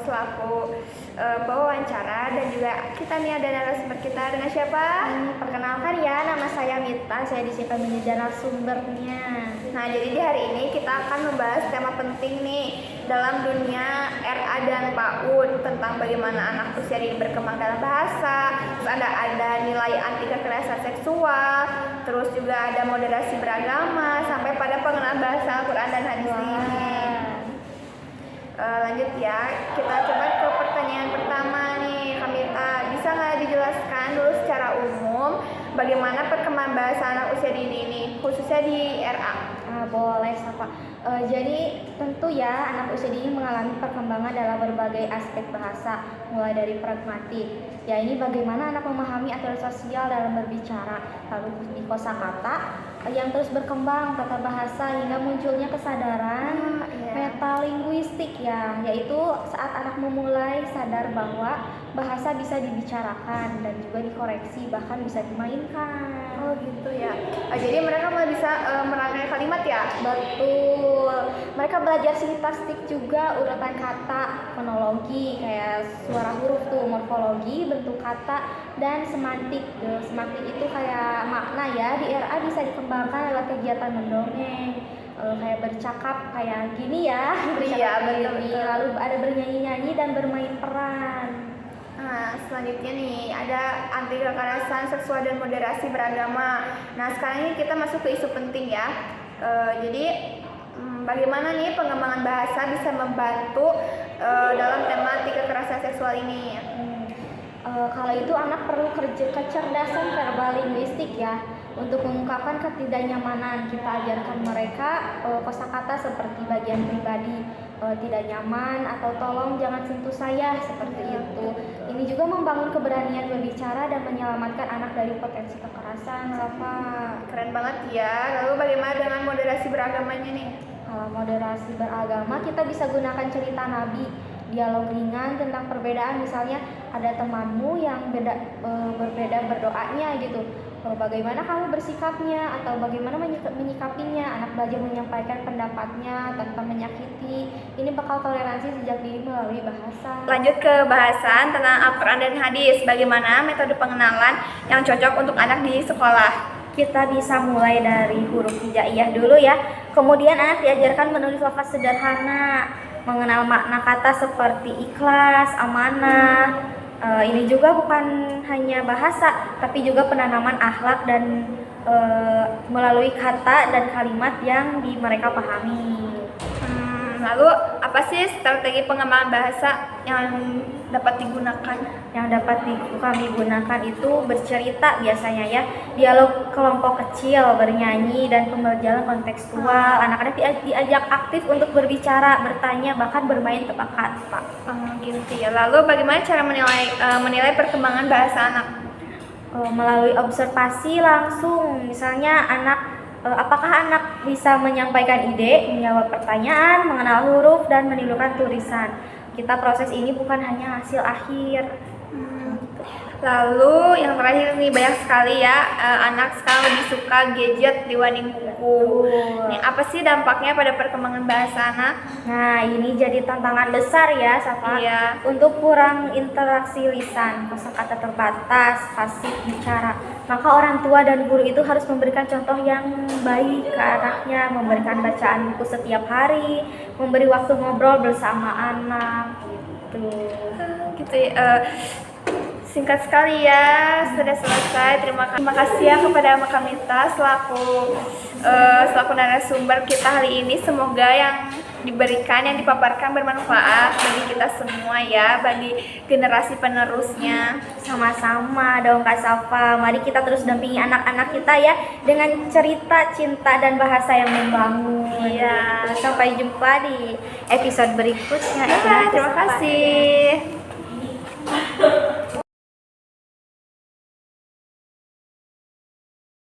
selaku pewawancara, dan juga kita nih ada narasumber kita dengan siapa? Perkenalkan ya, nama saya Mita, saya di sini menjadi narasumbernya. Nah, jadi di hari ini kita akan membahas tema penting nih dalam dunia RA dan PAUD tentang bagaimana anak usia dini berkembang dalam bahasa, terus ada nilai anti kekerasan seksual, terus juga ada moderasi beragama, sampai pada pengenalan bahasa Al-Quran dan hadis ini. Lanjut ya, kita coba ke pertanyaan pertama nih, Kamita. Bisa nggak dijelaskan dulu secara umum bagaimana perkembangan bahasa anak usia dini ini, khususnya di RA? Boleh, Safa. Jadi tentu ya anak usia dini mengalami perkembangan dalam berbagai aspek bahasa, mulai dari pragmatik. Ya, ini bagaimana anak memahami aturan sosial dalam berbicara, lalu di kosakata yang terus berkembang tata bahasa hingga munculnya kesadaran metalinguistik ya, yaitu saat anak memulai sadar bahwa bahasa bisa dibicarakan dan juga dikoreksi, bahkan bisa dimainkan. Oh gitu ya. Jadi mereka mulai bisa merangkai kalimat ya? Betul. Mereka belajar sintaktik juga, urutan kata, fonologi kayak suara huruf tuh, morfologi, bentuk kata, dan semantik. Semantik itu kayak makna ya. Di RA bisa dikembangkan lewat kegiatan mendongeng, kayak bercakap kayak gini ya. Iya, betul. Lalu ada bernyanyi-nyanyi dan bermain peran. Nah, selanjutnya nih ada anti kekerasan seksual dan moderasi beragama. Nah, sekarang ini kita masuk ke isu penting ya. Jadi bagaimana nih pengembangan bahasa bisa membantu dalam tema anti kekerasan seksual ini? Kalau itu anak perlu kecerdasan verbal linguistik ya. Untuk mengungkapkan ketidaknyamanan, kita ajarkan mereka kosakata seperti bagian pribadi, tidak nyaman atau tolong jangan sentuh saya, seperti itu. Ini juga membangun keberanian berbicara dan menyelamatkan anak dari potensi kekerasan. Safa. Keren banget ya. Lalu bagaimana dengan moderasi beragamanya nih? Kalau moderasi beragama, kita bisa gunakan cerita Nabi, dialog ringan tentang perbedaan. Misalnya ada temanmu yang berbeda berdoanya gitu, bagaimana kamu bersikapnya atau bagaimana menyikapinya. Anak belajar menyampaikan pendapatnya tanpa menyakiti. Ini bakal toleransi sejak dini melalui bahasa. Lanjut ke bahasan tentang Al-Quran dan hadis. Bagaimana metode pengenalan yang cocok untuk anak di sekolah? Kita bisa mulai dari huruf hijaiyah dulu ya. Kemudian anak diajarkan menulis lafaz sederhana, mengenal makna kata seperti ikhlas, amanah. Ini juga bukan hanya bahasa, tapi juga penanaman akhlak dan melalui kata dan kalimat yang mereka pahami. Lalu apa sih strategi pengembangan bahasa yang dapat digunakan? Yang dapat kami gunakan itu bercerita biasanya ya, dialog kelompok kecil, bernyanyi, dan pembelajaran kontekstual. Anak-anak diajak aktif untuk berbicara, bertanya, bahkan bermain tebak kata. Gitu ya. Lalu bagaimana cara menilai perkembangan bahasa anak? Melalui observasi langsung, misalnya apakah anak bisa menyampaikan ide, menjawab pertanyaan, mengenal huruf, dan menirukan tulisan. Kita proses ini bukan hanya hasil akhir. Lalu yang terakhir nih, banyak sekali ya anak sekarang lebih suka gadget dibanding buku. Nih, apa sih dampaknya pada perkembangan bahasa anak? Nah, ini jadi tantangan besar ya, Safa. Iya. Untuk kurang interaksi lisan, kosakata terbatas, fasih bicara, maka orang tua dan guru itu harus memberikan contoh yang baik ke anaknya, memberikan bacaan buku setiap hari, memberi waktu ngobrol bersama anak, gitu. Gitu ya. Singkat sekali ya, sudah selesai. Terima kasih ya kepada Mbak Kamita selaku narasumber kita hari ini. Semoga yang diberikan, yang dipaparkan bermanfaat bagi kita semua ya, bagi generasi penerusnya. Sama-sama dong Kak Safa. Mari kita terus dampingi anak-anak kita ya dengan cerita, cinta, dan bahasa yang membangun. Iya. Sampai jumpa di episode berikutnya. Terima kasih.